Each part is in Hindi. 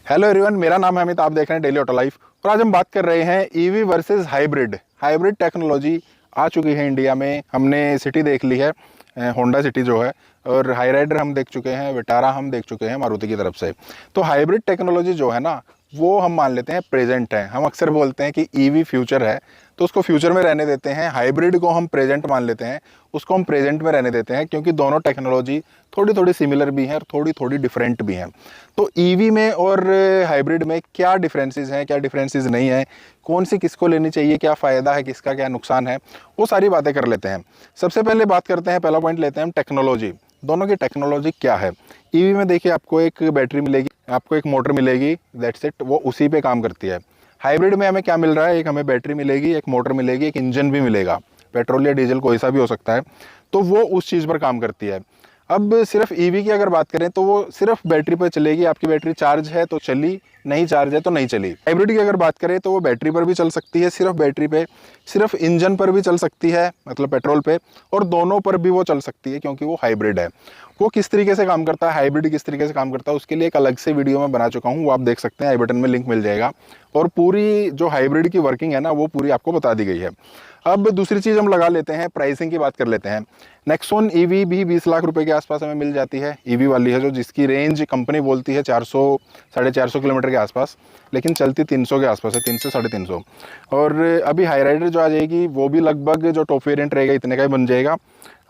हेलो एवरीवन, मेरा नाम है अमित। आप देख रहे हैं डेली ऑटो लाइफ और आज हम बात कर रहे हैं EV versus hybrid. Hybrid technology आ चुकी है इंडिया में। हमने सिटी देख ली है, होंडा सिटी जो है, और हाई राइडर हम देख चुके हैं, विटारा हम देख चुके हैं मारुति की तरफ से। तो हाइब्रिड टेक्नोलॉजी जो है ना, वो हम मान लेते हैं प्रेजेंट है। हम अक्सर बोलते हैं कि ईवी फ्यूचर है, तो उसको फ्यूचर में रहने देते हैं। हाइब्रिड को हम प्रेजेंट मान लेते हैं, उसको हम प्रेजेंट में रहने देते हैं, क्योंकि दोनों टेक्नोलॉजी थोड़ी थोड़ी सिमिलर भी हैं और थोड़ी थोड़ी डिफरेंट भी हैं। तो ईवी में और हाइब्रिड में क्या डिफरेंसेस हैं, क्या डिफरेंसेस नहीं है, कौन सी किसको लेनी चाहिए, क्या फ़ायदा है, किसका क्या नुकसान है, वो सारी बातें कर लेते हैं। सबसे पहले बात करते हैं, पहला पॉइंट लेते हैं हम टेक्नोलॉजी। दोनों की टेक्नोलॉजी क्या है। ईवी में देखिए, आपको एक बैटरी मिलेगी, आपको एक मोटर मिलेगी, दैट्स इट, वो उसी पे काम करती है। हाइब्रिड में हमें क्या मिल रहा है, एक हमें बैटरी मिलेगी, एक मोटर मिलेगी, एक इंजन भी मिलेगा, पेट्रोल या डीजल कोई सा भी हो सकता है, तो वो उस चीज़ पर काम करती है। अब सिर्फ ईवी की अगर बात करें तो वो सिर्फ बैटरी पर चलेगी। आपकी बैटरी चार्ज है तो चली, नहीं चार्ज है तो नहीं चली। हाइब्रिड की अगर बात करें तो वो बैटरी पर भी चल सकती है, सिर्फ बैटरी पे, सिर्फ इंजन पर भी चल सकती है, मतलब पेट्रोल पे, और दोनों पर भी वो चल सकती है, क्योंकि वो हाइब्रिड है। वो किस तरीके से काम करता है, हाइब्रिड किस तरीके से काम करता है, उसके लिए एक अलग से वीडियो मैं बना चुका हूँ, वो आप देख सकते हैं, आई बटन में लिंक मिल जाएगा। और पूरी जो हाइब्रिड की वर्किंग है ना, वो पूरी आपको बता दी गई है। अब दूसरी चीज़ हम लगा लेते हैं, प्राइसिंग की बात कर लेते हैं। नेक्सॉन ईवी भी 20 लाख रुपए के आसपास हमें मिल जाती है। ईवी वाली है जो, जिसकी रेंज कंपनी बोलती है 400 450 किलोमीटर के आसपास, लेकिन चलती 300 के आसपास है, 300 350। और अभी हाई राइडर जो आ जाएगी, वो भी लगभग जो टॉप वेरिएंट रहेगा इतने का ही बन जाएगा।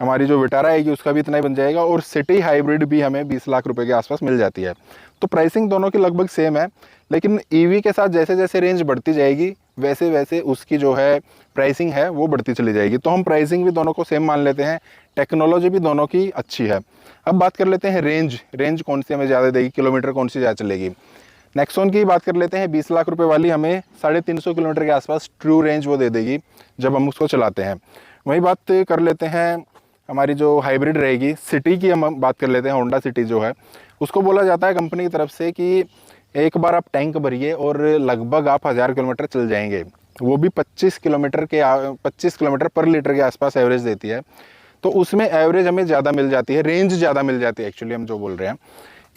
हमारी जो विटारा आएगी उसका भी इतना ही बन जाएगा। और सिटी हाइब्रिड भी हमें 20 लाख रुपए के आसपास मिल जाती है। तो प्राइसिंग दोनों की लगभग सेम है, लेकिन ईवी के साथ जैसे जैसे रेंज बढ़ती जाएगी, वैसे वैसे उसकी जो है प्राइसिंग है वो बढ़ती चली जाएगी। तो हम प्राइसिंग भी दोनों को सेम मान लेते हैं, टेक्नोलॉजी भी दोनों की अच्छी है। अब बात कर लेते हैं रेंज कौन सी हमें ज़्यादा देगी, किलोमीटर कौन सी ज़्यादा चलेगी। नेक्सॉन की बात कर लेते हैं, 20 लाख रुपए वाली हमें 350 किलोमीटर के आसपास ट्रू रेंज वो दे देगी जब हम उसको चलाते हैं। वही बात कर लेते हैं हमारी जो हाइब्रिड रहेगी, सिटी की हम बात कर लेते हैं। होंडा सिटी जो है, उसको बोला जाता है कंपनी की तरफ से कि एक बार आप टैंक भरिए और लगभग आप 1000 किलोमीटर चल जाएंगे। वो भी 25 किलोमीटर पर लीटर के आसपास एवरेज देती है। तो उसमें एवरेज हमें ज़्यादा मिल जाती है, रेंज ज़्यादा मिल जाती है एक्चुअली, हम जो बोल रहे हैं।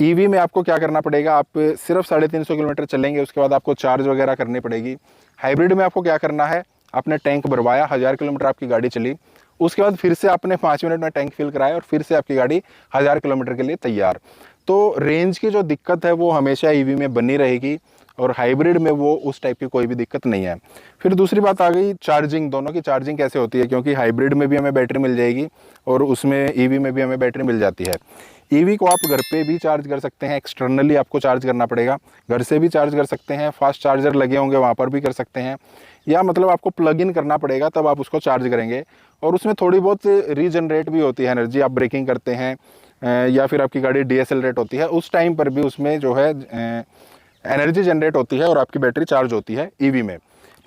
ईवी में आपको क्या करना पड़ेगा, आप सिर्फ 350 किलोमीटर चलेंगे, उसके बाद आपको चार्ज वगैरह करनी पड़ेगी। हाइब्रिड में आपको क्या करना है, आपने टैंक भरवाया, 1000 किलोमीटर आपकी गाड़ी चली, उसके बाद फिर से आपने 5 मिनट में टैंक फिल कराया और फिर से आपकी गाड़ी 1000 किलोमीटर के लिए तैयार। तो रेंज की जो दिक्कत है वो हमेशा ईवी में बनी रहेगी, और हाइब्रिड में वो उस टाइप की कोई भी दिक्कत नहीं है। फिर दूसरी बात आ गई चार्जिंग। दोनों की चार्जिंग कैसे होती है, क्योंकि हाइब्रिड में भी हमें बैटरी मिल जाएगी और उसमें ईवी में भी हमें बैटरी मिल जाती है। ईवी को आप घर पे भी चार्ज कर सकते हैं, एक्सटर्नली आपको चार्ज करना पड़ेगा, घर से भी चार्ज कर सकते हैं, फास्ट चार्जर लगे होंगे वहाँ पर भी कर सकते हैं, या मतलब आपको प्लग इन करना पड़ेगा तब आप उसको चार्ज करेंगे। और उसमें थोड़ी बहुत रीजनरेट भी होती है एनर्जी, आप ब्रेकिंग करते हैं या फिर आपकी गाड़ी डीएसएलरेट होती है, उस टाइम पर भी उसमें जो है एनर्जी जनरेट होती है और आपकी बैटरी चार्ज होती है ईवी में।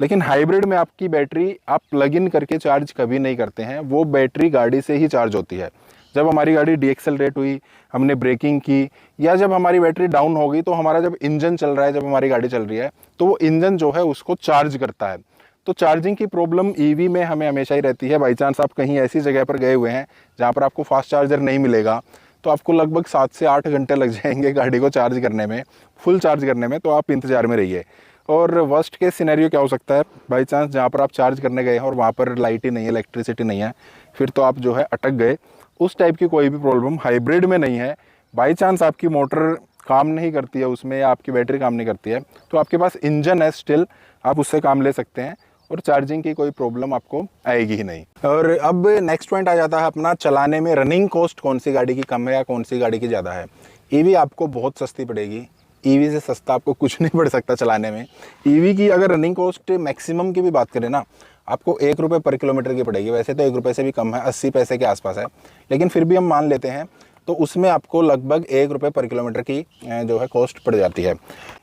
लेकिन हाइब्रिड में आपकी बैटरी आप प्लग इन करके चार्ज कभी नहीं करते हैं, वो बैटरी गाड़ी से ही चार्ज होती है। जब हमारी गाड़ी डीएक्सेलरेट हुई, हमने ब्रेकिंग की, या जब हमारी बैटरी डाउन हो गई, तो हमारा जब इंजन चल रहा है, जब हमारी गाड़ी चल रही है, तो वो इंजन जो है उसको चार्ज करता है। तो चार्जिंग की प्रॉब्लम ईवी में हमें हमेशा ही रहती है। बाई चांस आप कहीं ऐसी जगह पर गए हुए हैं जहाँ पर आपको फास्ट चार्जर नहीं मिलेगा, तो आपको लगभग 7 से 8 घंटे लग जाएंगे गाड़ी को चार्ज करने में, फुल चार्ज करने में। तो आप इंतज़ार में रहिए। और वर्स्ट केस सिनेरियो क्या हो सकता है, बाई चांस जहाँ पर आप चार्ज करने गए हैं और वहाँ पर लाइट ही नहीं है, इलेक्ट्रिसिटी नहीं है, फिर तो आप जो है अटक गए। उस टाइप की कोई भी प्रॉब्लम हाइब्रिड में नहीं है। बाई चांस आपकी मोटर काम नहीं करती है उसमें, या आपकी बैटरी काम नहीं करती है, तो आपके पास इंजन है स्टिल, आप उससे काम ले सकते हैं और चार्जिंग की कोई प्रॉब्लम आपको आएगी ही नहीं। और अब नेक्स्ट पॉइंट आ जाता है अपना, चलाने में रनिंग कॉस्ट कौन सी गाड़ी की कम है या कौन सी गाड़ी की ज़्यादा है। ईवी आपको बहुत सस्ती पड़ेगी, ईवी से सस्ता आपको कुछ नहीं पड़ सकता चलाने में। ईवी की अगर रनिंग कॉस्ट मैक्सिमम की भी बात करें ना, आपको 1 रुपये पर किलोमीटर की पड़ेगी। वैसे तो 1 रुपये से भी कम है, 80 पैसे के आसपास है, लेकिन फिर भी हम मान लेते हैं, तो उसमें आपको लगभग 1 रुपये पर किलोमीटर की जो है कॉस्ट पड़ जाती है।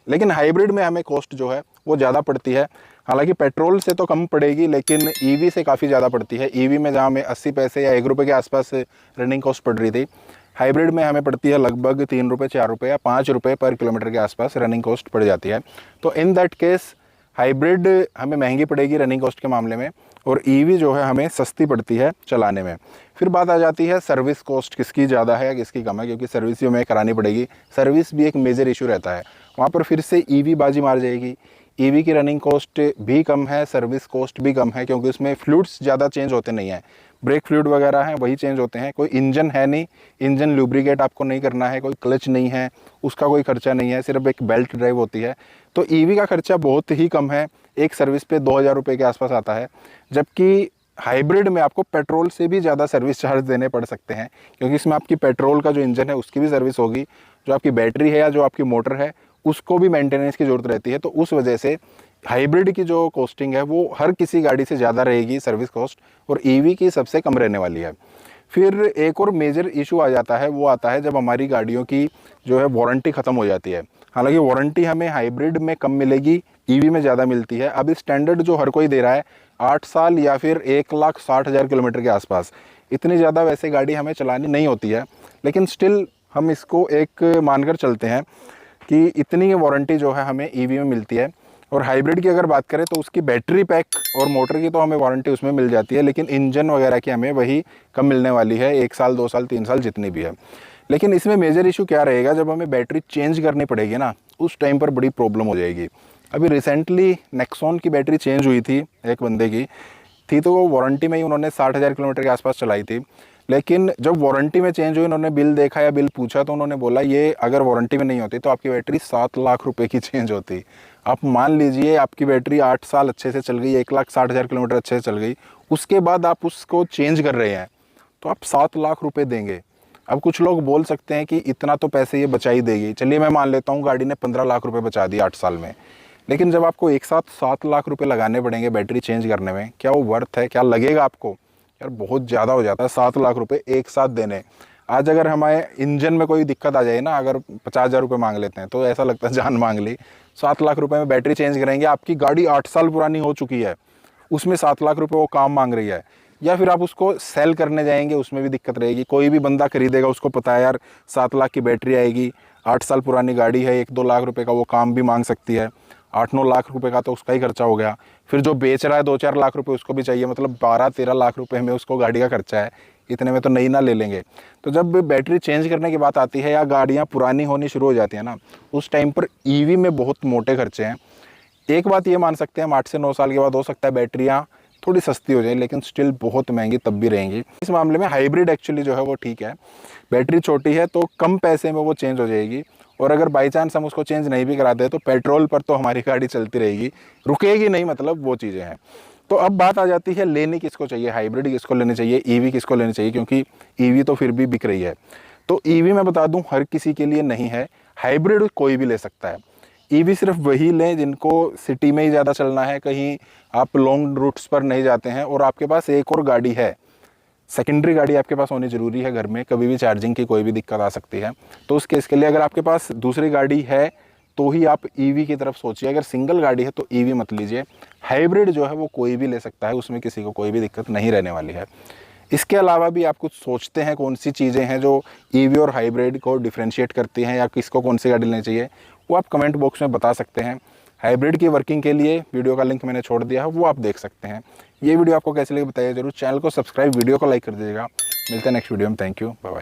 लेकिन हाइब्रिड में हमें कॉस्ट जो है वो ज़्यादा पड़ती है। हालांकि पेट्रोल से तो कम पड़ेगी, लेकिन ईवी से काफ़ी ज़्यादा पड़ती है। ईवी में जहाँ हमें 80 पैसे या 1 रुपये के आसपास रनिंग कॉस्ट पड़ रही थी, हाइब्रिड में हमें पड़ती है लगभग 3 रुपये, 4 रुपये या 5 रुपये पर किलोमीटर के आसपास रनिंग कॉस्ट पड़ जाती है। तो इन दैट केस हाइब्रिड हमें महंगी पड़ेगी रनिंग कॉस्ट के मामले में, और ईवी जो है हमें सस्ती पड़ती है चलाने में। फिर बात आ जाती है सर्विस कॉस्ट किसकी ज़्यादा है या किसकी कम है, क्योंकि सर्विस भी हमें करानी पड़ेगी। सर्विस भी एक मेजर इशू रहता है। वहाँ पर फिर से ईवी बाजी मार जाएगी। ईवी की रनिंग कॉस्ट भी कम है, सर्विस कॉस्ट भी कम है, क्योंकि उसमें फ्लूइड्स ज़्यादा चेंज होते नहीं हैं। ब्रेक फ्लूइड वगैरह हैं वही चेंज होते हैं, कोई इंजन है नहीं, इंजन लुब्रिकेट आपको नहीं करना है, कोई क्लच नहीं है, उसका कोई खर्चा नहीं है, सिर्फ एक बेल्ट ड्राइव होती है। तो ईवी का खर्चा बहुत ही कम है, एक सर्विस पे 2000 रुपये के आसपास आता है। जबकि हाइब्रिड में आपको पेट्रोल से भी ज़्यादा सर्विस चार्ज देने पड़ सकते हैं, क्योंकि इसमें आपकी पेट्रोल का जो इंजन है उसकी भी सर्विस होगी, जो आपकी बैटरी है या जो आपकी मोटर है उसको भी मेंटेनेंस की ज़रूरत रहती है। तो उस वजह से हाइब्रिड की जो कॉस्टिंग है वो हर किसी गाड़ी से ज़्यादा रहेगी सर्विस कॉस्ट, और ईवी की सबसे कम रहने वाली है। फिर एक और मेजर इशू आ जाता है, वो आता है जब हमारी गाड़ियों की जो है वारंटी ख़त्म हो जाती है। हालांकि वारंटी हमें हाइब्रिड में कम मिलेगी, ईवी में ज़्यादा मिलती है। अब स्टैंडर्ड जो हर कोई दे रहा है 8 साल या फिर 1,60,000 किलोमीटर के आसपास। इतनी ज़्यादा वैसे गाड़ी हमें चलानी नहीं होती है, लेकिन स्टिल हम इसको एक मानकर चलते हैं कि इतनी वारंटी जो है हमें ईवी में मिलती है। और हाइब्रिड की अगर बात करें तो उसकी बैटरी पैक और मोटर की तो हमें वारंटी उसमें मिल जाती है, लेकिन इंजन वगैरह की हमें वही कम मिलने वाली है, 1 साल 2 साल 3 साल जितनी भी है। लेकिन इसमें मेजर इशू क्या रहेगा, जब हमें बैटरी चेंज करनी पड़ेगी ना, उस टाइम पर बड़ी प्रॉब्लम हो जाएगी। अभी रिसेंटली नेक्सॉन की बैटरी चेंज हुई थी, एक बंदे की थी, तो वो वारंटी में ही उन्होंने 60,000 किलोमीटर के आसपास चलाई थी। लेकिन जब वारंटी में चेंज हुई, उन्होंने बिल देखा या बिल पूछा, तो उन्होंने बोला ये अगर वारंटी में नहीं होती तो आपकी बैटरी 7 लाख रुपए की चेंज होती। आप मान लीजिए आपकी बैटरी 8 साल अच्छे से चल गई, 1,60,000 किलोमीटर अच्छे से चल गई, उसके बाद आप उसको चेंज कर रहे हैं तो आप 7 लाख रुपए देंगे। अब कुछ लोग बोल सकते हैं कि इतना तो पैसे ये बचा ही देगी, चलिए मैं मान लेता हूँ गाड़ी ने 15 लाख रुपए बचा दिए 8 साल में। लेकिन जब आपको एक साथ 7 लाख रुपए लगाने पड़ेंगे बैटरी चेंज करने में, क्या वो वर्थ है? क्या लगेगा आपको? यार बहुत ज़्यादा हो जाता है 7 लाख रुपए एक साथ देने। आज अगर हमारे इंजन में कोई दिक्कत आ जाए ना, अगर 50,000 रुपये मांग लेते हैं तो ऐसा लगता है जान मांग ली। 7 लाख रुपए में बैटरी चेंज करेंगे, आपकी गाड़ी 8 साल पुरानी हो चुकी है, उसमें 7 लाख रुपए वो काम मांग रही है। या फिर आप उसको सेल करने जाएंगे, उसमें भी दिक्कत रहेगी। कोई भी बंदा खरीदेगा, उसको पता है यार 7 लाख की बैटरी आएगी, 8 साल पुरानी गाड़ी है, 1-2 लाख रुपए का वो काम भी मांग सकती है, 8-9 लाख रुपए का तो उसका ही खर्चा हो गया। फिर जो बेच रहा है 2-4 लाख रुपए उसको भी चाहिए, मतलब 12-13 लाख रुपए में उसको गाड़ी का खर्चा है। इतने में तो नई ना ले लेंगे। तो जब बैटरी चेंज करने की बात आती है या गाड़ियाँ पुरानी होनी शुरू हो जाती है ना, उस टाइम पर ईवी में बहुत मोटे खर्चे हैं। एक बात ये मान सकते हैं, हम 8 से 9 साल के बाद हो सकता है बैटरियाँ थोड़ी सस्ती हो जाए, लेकिन स्टिल बहुत महंगी तब भी रहेंगी। इस मामले में हाइब्रिड एक्चुअली जो है वो ठीक है, बैटरी छोटी है तो कम पैसे में वो चेंज हो जाएगी। और अगर बाई चांस हम उसको चेंज नहीं भी कराते तो पेट्रोल पर तो हमारी गाड़ी चलती रहेगी, रुकेगी नहीं, मतलब वो चीज़ें हैं। तो अब बात आ जाती है लेनी किसको चाहिए, हाइब्रिड किसको लेनी चाहिए, ईवी किसको लेनी चाहिए, क्योंकि ईवी तो फिर भी बिक रही है। तो ईवी मैं बता दूं हर किसी के लिए नहीं है, हाइब्रिड कोई भी ले सकता है। ईवी सिर्फ वही लें जिनको सिटी में ही ज़्यादा चलना है, कहीं आप लॉन्ग रूट्स पर नहीं जाते हैं और आपके पास एक और गाड़ी है, सेकेंडरी गाड़ी आपके पास होनी ज़रूरी है घर में, कभी भी चार्जिंग की कोई भी दिक्कत आ सकती है। तो उस केस के लिए अगर आपके पास दूसरी गाड़ी है तो ही आप ईवी की तरफ सोचिए, अगर सिंगल गाड़ी है तो ईवी मत लीजिए। हाइब्रिड जो है वो कोई भी ले सकता है, उसमें किसी को कोई भी दिक्कत नहीं रहने वाली है। इसके अलावा भी आप कुछ सोचते हैं कौन सी चीज़ें हैं जो ईवी और हाइब्रिड को डिफ्रेंशिएट करती हैं, या किसको कौन सी गाड़ी लेनी चाहिए, वो आप कमेंट बॉक्स में बता सकते हैं। हाइब्रिड की वर्किंग के लिए वीडियो का लिंक मैंने छोड़ दिया है, वो आप देख सकते हैं। ये वीडियो आपको कैसे लगी बताइए जरूर, चैनल को सब्सक्राइब, वीडियो को लाइक कर दीजिएगा। मिलते हैं नेक्स्ट वीडियो में, थैंक यू, बाय बाय।